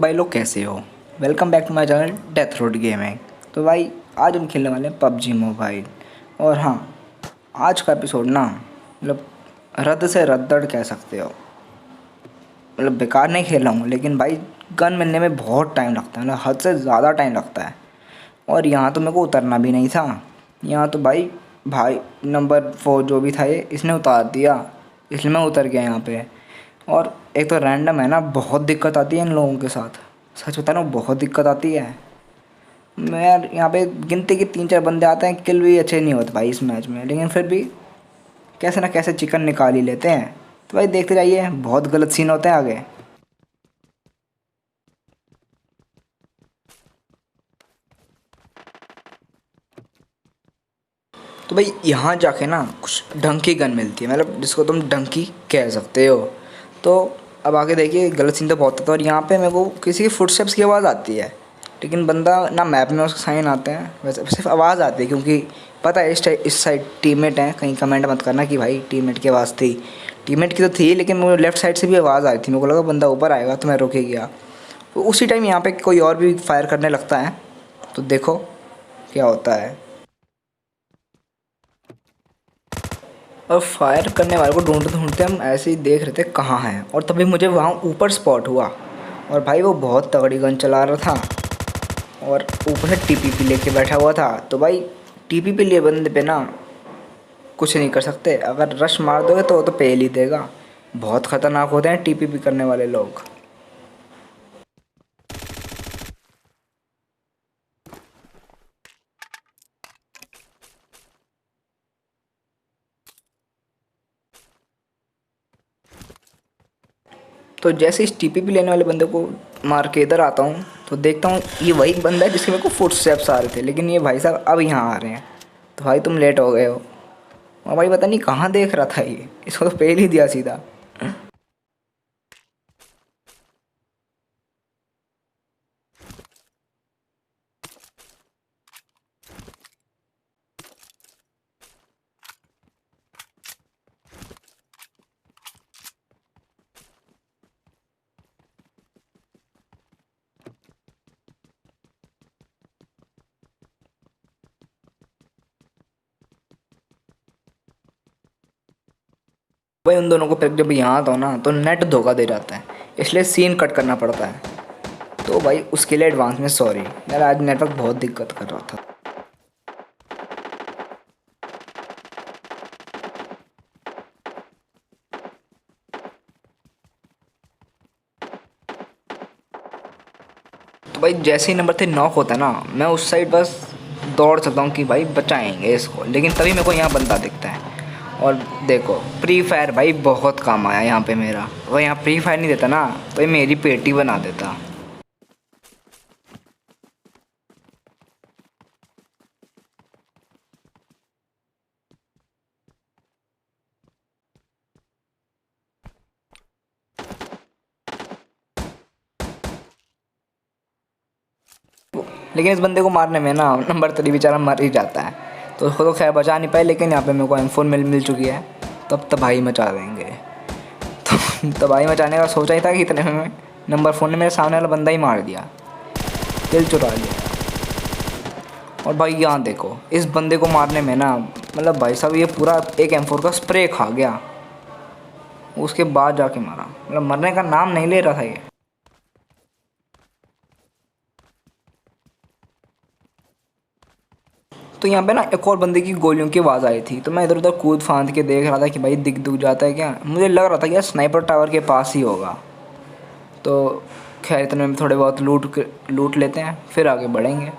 भाई लोग कैसे हो। Welcome back to my channel death road gaming. तो भाई आज हम खेलने वाले हैं पबजी मोबाइल। और हाँ, आज का एपिसोड ना मतलब रद्द से रद्दड़ कह सकते हो। मतलब बेकार नहीं खेल रहा हूँ, लेकिन भाई गन मिलने में बहुत टाइम लगता है, मतलब हद से ज़्यादा टाइम लगता है। और यहाँ तो मेरे को उतरना भी नहीं था। यहाँ तो भाई भाई नंबर 4 जो भी था ये इसने उतार दिया, इसलिए मैं उतर गया यहाँ पे। और एक तो रैंडम है ना, बहुत दिक्कत आती है इन लोगों के साथ। सच बता रहा हूँ, बहुत दिक्कत आती है। मैं यार यहाँ पे गिनती के 3-4 बंदे आते हैं, किल भी अच्छे नहीं होते भाई इस मैच में, लेकिन फिर भी कैसे ना कैसे चिकन निकाल ही लेते हैं। तो भाई देखते जाइए, बहुत गलत सीन होते हैं आगे। तो भाई यहाँ जाके ना कुछ ढंग की गन मिलती है, मतलब जिसको तुम ढंग की कह सकते हो। तो अब आगे देखिए, गलत सीन तो बहुत होता है। और यहाँ पे मेरे को किसी की फुटस्टेप्स की आवाज़ आती है, लेकिन बंदा ना मैप में उसके साइन आते हैं, वैसे सिर्फ आवाज़ आती है। क्योंकि पता है इस साइड टीममेट हैं, कहीं कमेंट मत करना कि भाई टीममेट की आवाज़ थी। टीममेट की तो थी, लेकिन मुझे लेफ्ट साइड से भी आवाज़ आई थी। मेरे को लगा बंदा ऊपर आएगा तो मैं रुके गया। तो उसी टाइम यहाँ पे कोई और भी फायर करने लगता है। तो देखो क्या होता है। और फायर करने वाले को ढूंढते ढूंढते हम ऐसे ही देख रहे थे कहाँ हैं, और तभी मुझे वहाँ ऊपर स्पॉट हुआ। और भाई वो बहुत तगड़ी गन चला रहा था, और ऊपर से टीपीपी लेके बैठा हुआ था। तो भाई टीपीपी लिए बंदे पे ना कुछ नहीं कर सकते, अगर रश मार दोगे तो वो तो पेल ही देगा। बहुत ख़तरनाक होते हैं टीपीपी करने वाले लोग। तो जैसे इस टीपीपी लेने वाले बंदे को मार के इधर आता हूँ, तो देखता हूँ ये वही बंदा है जिसके मेरे को फुट स्टेप्स आ रहे थे, लेकिन ये भाई साहब अब यहाँ आ रहे हैं। तो भाई तुम लेट हो गए हो। और भाई पता नहीं कहाँ देख रहा था ये, इसको तो पेल ही दिया सीधा। भाई उन दोनों को फिर जब यहाँ आता हो ना, तो नेट धोखा दे जाता है, इसलिए सीन कट करना पड़ता है। तो भाई उसके लिए एडवांस में सॉरी, मेरा आज नेटवर्क बहुत दिक्कत कर रहा था। तो भाई जैसे ही नंबर 3 नॉक होता है ना, मैं उस साइड बस दौड़ सकता हूँ कि भाई बचाएंगे इसको, लेकिन तभी मेरे को यहाँ बंदा दिखता है। और देखो प्री फायर भाई बहुत काम आया यहाँ पे मेरा। अगर यहाँ प्री फायर नहीं देता ना, तो ये मेरी पेटी बना देता। लेकिन इस बंदे को मारने में ना नंबर 3 बेचारा मर ही जाता है। तो उसको तो खैर बचा नहीं पाए, लेकिन यहाँ पे मेरे को M4 मिल चुकी है। तब तबाही मचा देंगे। तो तबाही मचाने का सोचा ही था कि इतने में नंबर 4 ने मेरे सामने वाला बंदा ही मार दिया, दिल चुरा लिया। और भाई यहाँ देखो, इस बंदे को मारने में ना मतलब भाई साहब ये पूरा एक M4 का स्प्रे खा गया। उसके बाद जाके मारा, मतलब मरने का नाम नहीं ले रहा था ये। तो यहाँ पे ना एक और बंदे की गोलियों की आवाज़ आई थी, तो मैं इधर उधर कूद फांद के देख रहा था कि भाई दिख दुख जाता है क्या। मुझे लग रहा था कि यार स्नाइपर टावर के पास ही होगा। तो खैर इतने में थोड़े बहुत लूट लेते हैं, फिर आगे बढ़ेंगे।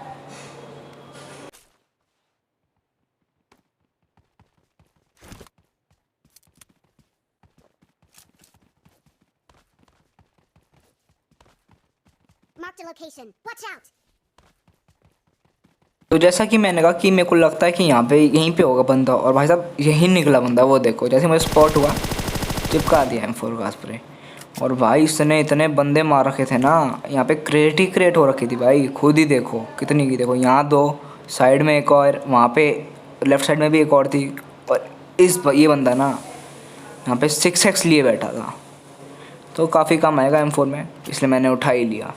Marked a location. Watch out! तो जैसा कि मैंने कहा कि मेरे को लगता है कि यहाँ पे यहीं पे होगा बंदा, और भाई साहब यहीं निकला बंदा। वो देखो जैसे मुझे स्पॉट हुआ, चिपका दिया M4 का स्प्रे। और भाई इसने इतने बंदे मार रखे थे ना, यहाँ पे क्रेट ही क्रेट हो रखी थी भाई। खुद ही देखो कितनी की, देखो यहाँ 2, साइड में एक और, वहाँ पे लेफ्ट साइड में भी एक और थी। और ये बंदा ना यहाँ पे 6x लिए बैठा था। तो काफ़ी कम आएगा M4 में, इसलिए मैंने उठा ही लिया।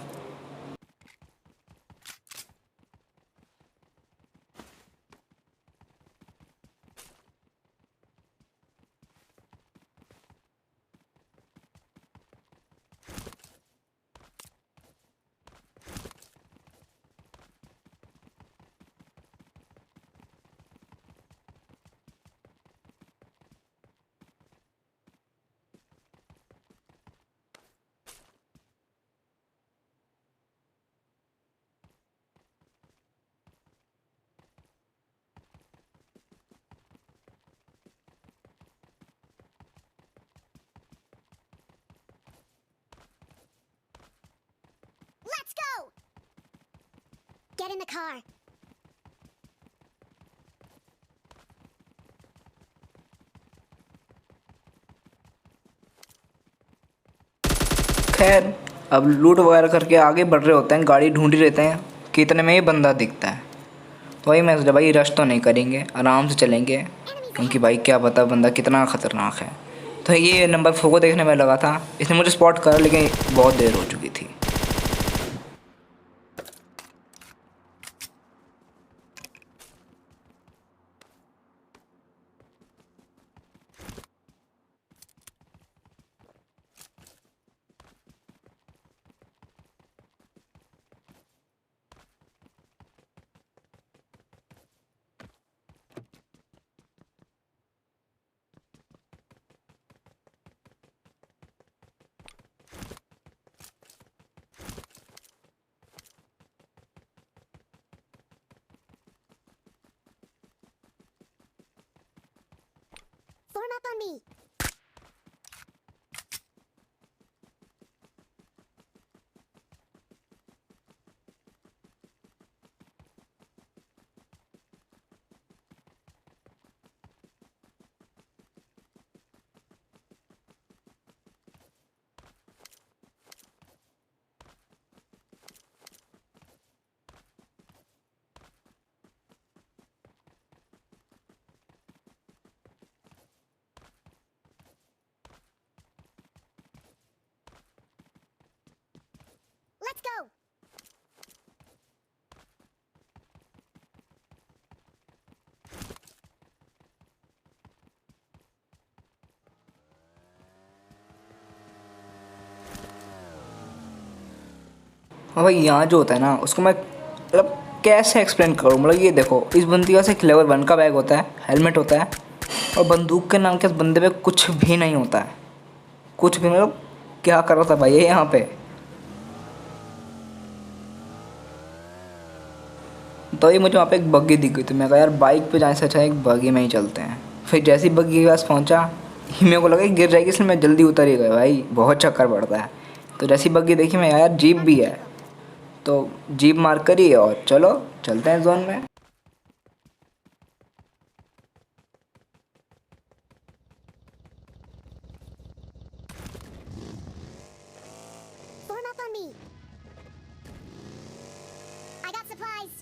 Get in the car. खैर अब लूट वगैरह करके आगे बढ़ रहे होते हैं, गाड़ी ढूंढ ही रहते हैं कि इतने में ही बंदा दिखता है। तो वही मैं सोचा भाई रश तो नहीं करेंगे, आराम से चलेंगे, क्योंकि भाई क्या पता बंदा कितना ख़तरनाक है। तो ये नंबर 4 को देखने में लगा था, इसने मुझे स्पॉट करा लेकिन बहुत देर हो चुकी थी। Form up on me. Let's go. हाँ भाई, यहाँ जो होता है ना उसको मैं मतलब कैसे एक्सप्लेन करूँ। मतलब ये देखो, इस बंदी का से लेवल 1 का बैग होता है, हेलमेट होता है, और बंदूक के नाम के इस बंदे पे कुछ भी नहीं होता है, कुछ भी। मतलब क्या कर रहा था भाई ये यहाँ पे। तो ये मुझे वहाँ पे एक बग्गी दिख गई, तो मैं कहा यार बाइक पे जाने से अच्छा एक बग्गी में ही चलते हैं। फिर जैसे ही बग्गी के पास पहुँचा, मेरे को लगा कि गिर जाएगी, इसलिए मैं जल्दी उतर ही गया। भाई बहुत चक्कर पड़ता है। तो जैसी बग्गी देखी मैं, यार जीप भी है, तो जीप मार करी और चलो चलते हैं जोन में। Form up on me. I got supplies.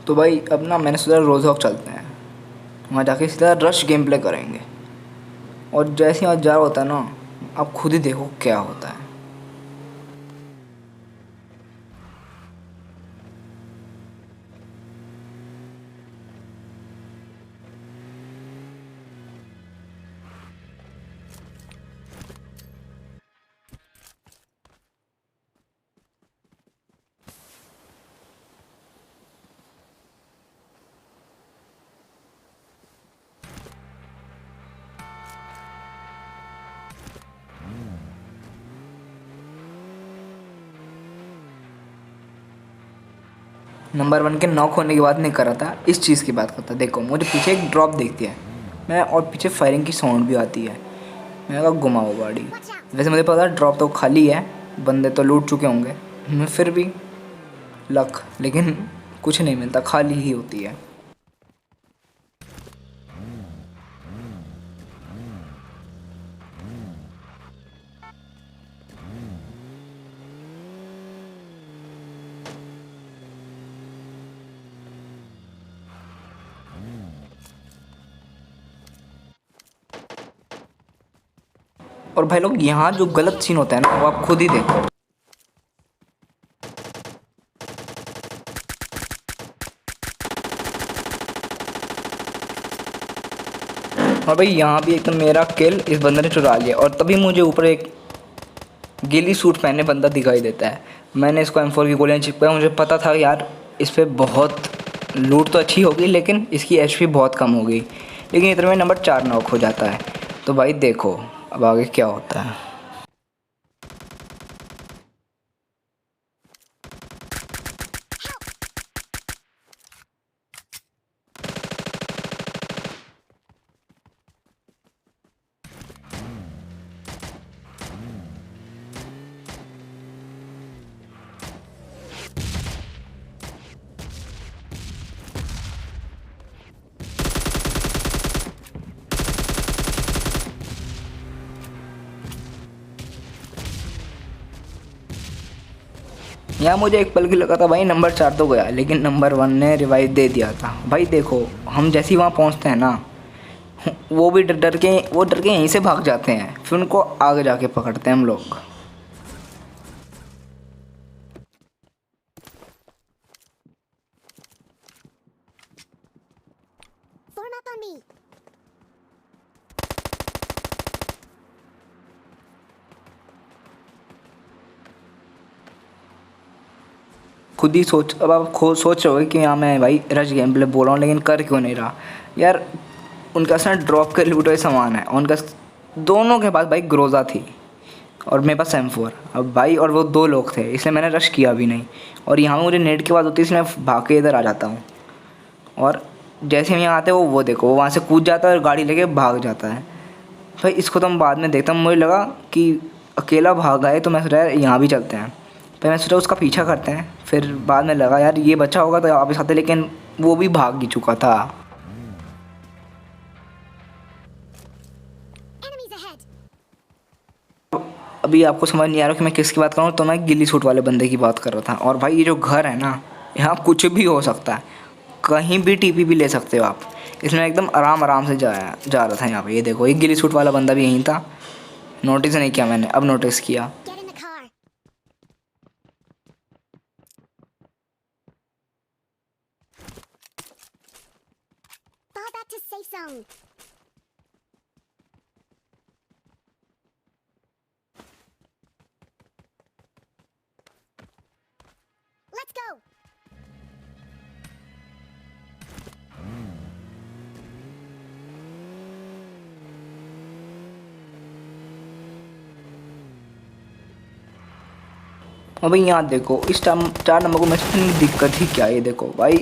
तो भाई अब ना मैंने सोचा रोज हॉक चलते हैं, वहाँ जाके सीधा रश गेम प्ले करेंगे। और जैसे ही वहाँ जा होता है ना, आप खुद ही देखो क्या होता है। नंबर 1 के नॉक होने की बात नहीं कर रहा था, इस चीज़ की बात करता। देखो मुझे पीछे एक ड्रॉप दिखती है, मैं और पीछे फायरिंग की साउंड भी आती है। मैंने कहा घुमाओ गाड़ी। वैसे मुझे पता है ड्रॉप तो खाली है, बंदे तो लूट चुके होंगे, फिर भी लक, लेकिन कुछ नहीं मिलता, खाली ही होती है। और भाई लोग यहाँ जो गलत सीन होता है ना, वो आप खुद ही देखो। और भाई यहाँ भी एकदम मेरा किल इस बंदे ने चुरा लिया, और तभी मुझे ऊपर एक गिली सूट पहने बंदा दिखाई देता है। मैंने इसको M4 की गोलियाँ चिपकाई, मुझे पता था यार इस पर बहुत लूट तो अच्छी होगी, लेकिन इसकी HP बहुत कम होगी। लेकिन इतने में नंबर 4 नॉक हो जाता है। तो भाई देखो अब आगे क्या होता है। यहाँ मुझे एक पल की लगा था भाई नंबर 4 तो गया, लेकिन नंबर 1 ने रिवाइव दे दिया था। भाई देखो हम जैसे ही वहाँ पहुँचते हैं ना, वो भी डर के यहीं से भाग जाते हैं, फिर उनको आगे जाके पकड़ते हैं हम लोग। Form up on me. खुद ही सोच, अब आप खुद सोच रहे हो कि हाँ मैं भाई रश गेम प्ले बोल रहा हूँ लेकिन कर क्यों नहीं रहा यार। उनके पास ना ड्रॉप के लूट हुए सामान है, उनका दोनों के पास भाई ग्रोजा थी और मेरे पास M4। अब भाई और वो 2 लोग थे, इसलिए मैंने रश किया भी नहीं। और यहाँ मुझे नेट की बात होती है, इसलिए मैं भाग के इधर आ जाता हूँ। और जैसे हम यहाँ आते हैं वो देखो वो वहाँ से कूद जाता है और गाड़ी लेके भाग जाता है। भाई इसको तो हम बाद में देखता हूँ, मुझे लगा कि अकेला भागा है तो मैं सोचा यार यहाँ भी चलते हैं। फिर मैं सोचा उसका पीछा करते हैं, फिर बाद में लगा यार ये बचा होगा तो वापस आते, लेकिन वो भी भाग ही चुका था। Enemies ahead. अभी आपको समझ नहीं आ रहा कि मैं किसकी बात कर रहा हूँ, तो मैं गिल्ली सूट वाले बंदे की बात कर रहा था। और भाई ये जो घर है ना, यहाँ कुछ भी हो सकता है, कहीं भी टीपी भी ले सकते हो आप। इसमें एकदम आराम से जा रहा था यहाँ पे। ये देखो ये गिल्ली सूट वाला बंदा भी यहीं था, नोटिस नहीं किया मैंने, अब नोटिस किया। Get in the car. Fall back to safe zone. Let's go. और भाई यहाँ देखो इस टाइम 4 नंबर को मैं इतनी दिक्कत ही क्या है। ये देखो भाई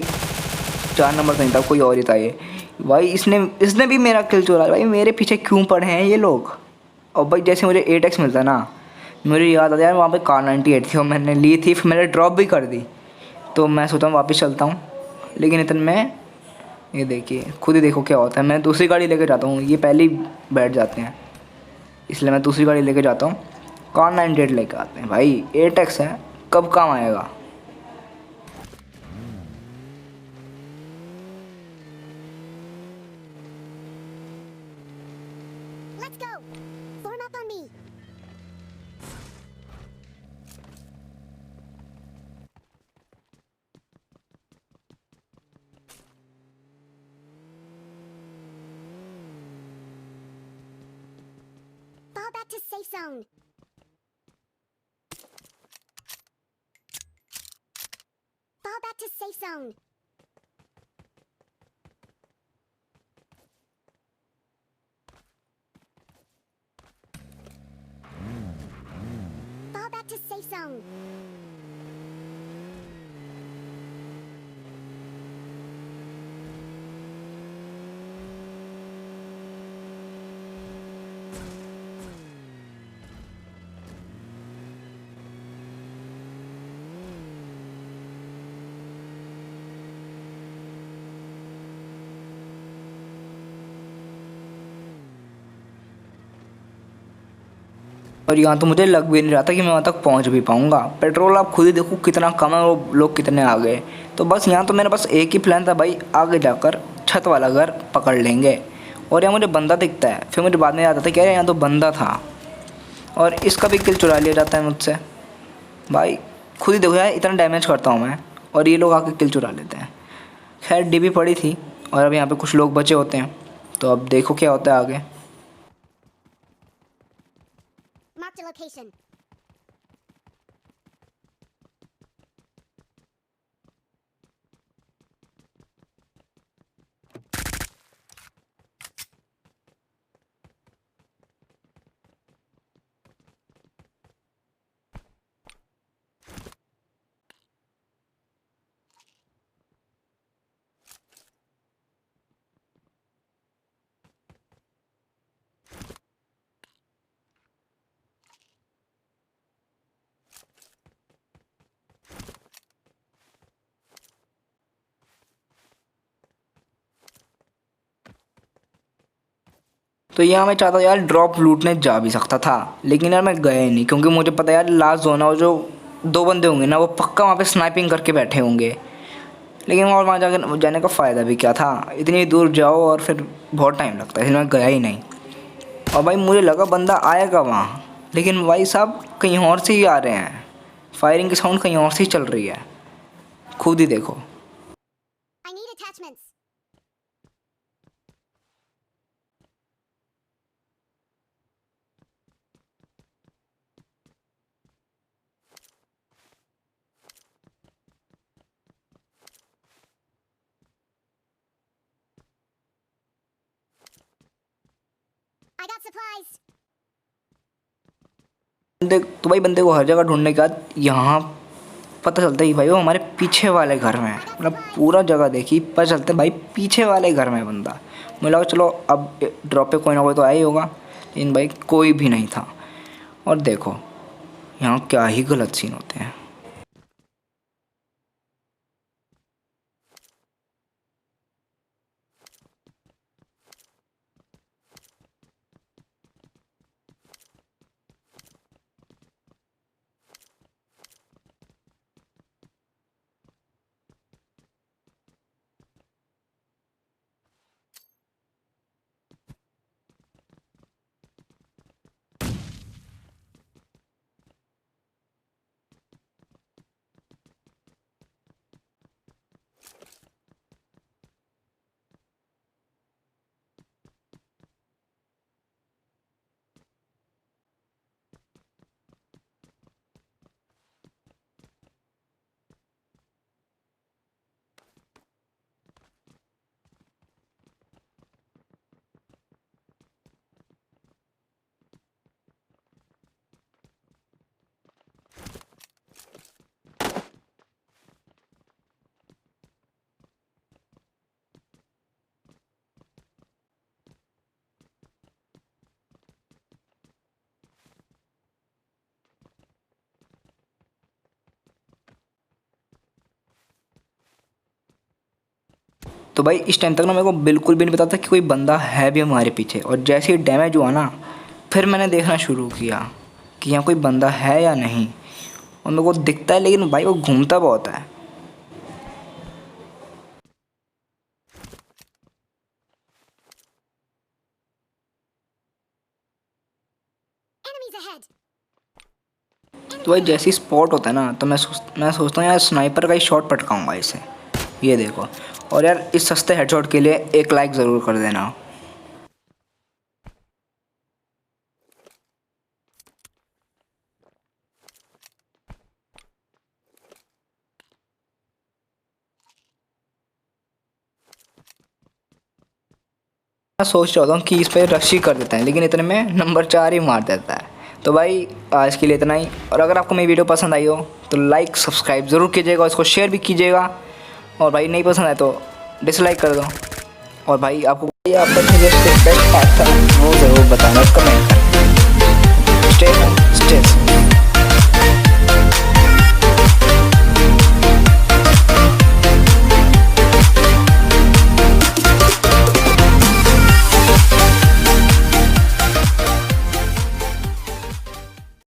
4 नंबर तो नहीं था, कोई और ही था ये। भाई इसने भी मेरा किल चुरा। भाई मेरे पीछे क्यों पड़े हैं ये लोग। और भाई जैसे मुझे 8x मिलता ना, मुझे याद आता यार वहाँ पे कार 98 थी और मैंने ली थी, फिर मैंने ड्रॉप भी कर दी। तो मैं सोचा हूँ वापस चलता हूँ, लेकिन इतने में ये देखिए खुद ही देखो क्या होता है। मैं दूसरी गाड़ी लेके जाता हूँ, ये पहले ही बैठ जाते हैं, इसलिए मैं दूसरी गाड़ी लेके जाता हूँ। कार 98 लेके आते हैं। भाई 8x है, कब काम आएगा। Let's go. Form up on me. Fall back to safe zone. Fall back to safe zone. Fall back to safe zone. और यहाँ तो मुझे लग भी नहीं रहा था कि मैं वहाँ तक पहुँच भी पाऊँगा। पेट्रोल आप खुद ही देखो कितना कम है, वो लोग कितने आ गए। तो बस यहाँ तो मेरे पास एक ही प्लान था भाई, आगे जाकर छत वाला घर पकड़ लेंगे। और यहाँ मुझे बंदा दिखता है, फिर मुझे बाद में याद आता कि यार यहाँ तो बंदा था, और इसका भी किल चुरा लिया जाता है मुझसे। भाई खुद ही देखो यार इतना डैमेज करता हूँ मैं, और ये लोग आके किल चुरा लेते हैं। खैर डीबी पड़ी थी और अब यहाँ पे कुछ लोग बचे होते हैं, तो अब देखो क्या होता है आगे। Marked a location. तो यहाँ मैं चाहता यार ड्रॉप लूटने जा भी सकता था, लेकिन यार मैं गया ही नहीं, क्योंकि मुझे पता यार लास्ट जोन है और जो दो बंदे होंगे ना, वो पक्का वहाँ पे स्नाइपिंग करके बैठे होंगे। लेकिन और वहाँ जाकर जाने का फ़ायदा भी क्या था, इतनी दूर जाओ और फिर बहुत टाइम लगता है, इसलिए मैं गया ही नहीं। और भाई मुझे लगा बंदा आएगा वहाँ, लेकिन भाई साहब कहीं और से ही आ रहे हैं, फायरिंग की साउंड कहीं और से ही चल रही है, खुद ही देखो। I need attachments. I got supplies. बंदे तो भाई बंदे को हर जगह ढूंढने के बाद यहाँ पता चलता है भाई वो हमारे पीछे वाले घर में है। मतलब पूरा जगह देखी, पता चलता है भाई पीछे वाले घर में है बंदा। मुझे लगा चलो अब ड्रॉप पे कोई ना कोई तो आया ही होगा, लेकिन भाई कोई भी नहीं था। और देखो यहाँ क्या ही गलत सीन होते हैं। तो भाई इस टाइम तक ना मेरे को बिल्कुल भी नहीं पता था कि कोई बंदा है भी हमारे पीछे। और जैसे ही डैमेज हुआ ना, फिर मैंने देखना शुरू किया कि यहाँ कोई बंदा है या नहीं। और मेरे को दिखता है, लेकिन भाई वो घूमता बहुत है। Enemies ahead. तो भाई जैसे ही स्पॉट होता है ना, तो मैं सोचता हूँ यार स्नाइपर का ही शॉट पटकाऊंगा इसे। ये देखो। और यार इस सस्ते हेडशॉट के लिए एक लाइक ज़रूर कर देना। मैं सोच रहा हूँ कि इस पर रश ही कर देते हैं, लेकिन इतने में नंबर 4 ही मार देता है। तो भाई आज के लिए इतना ही। और अगर आपको मेरी वीडियो पसंद आई हो तो लाइक सब्सक्राइब ज़रूर कीजिएगा, इसको शेयर भी कीजिएगा। और भाई नहीं पसंद आए तो डिसलाइक कर दो। और भाई आपको आपका बेस्ट पार्ट था वो ज़रूर बताना कमेंट करें। स्टे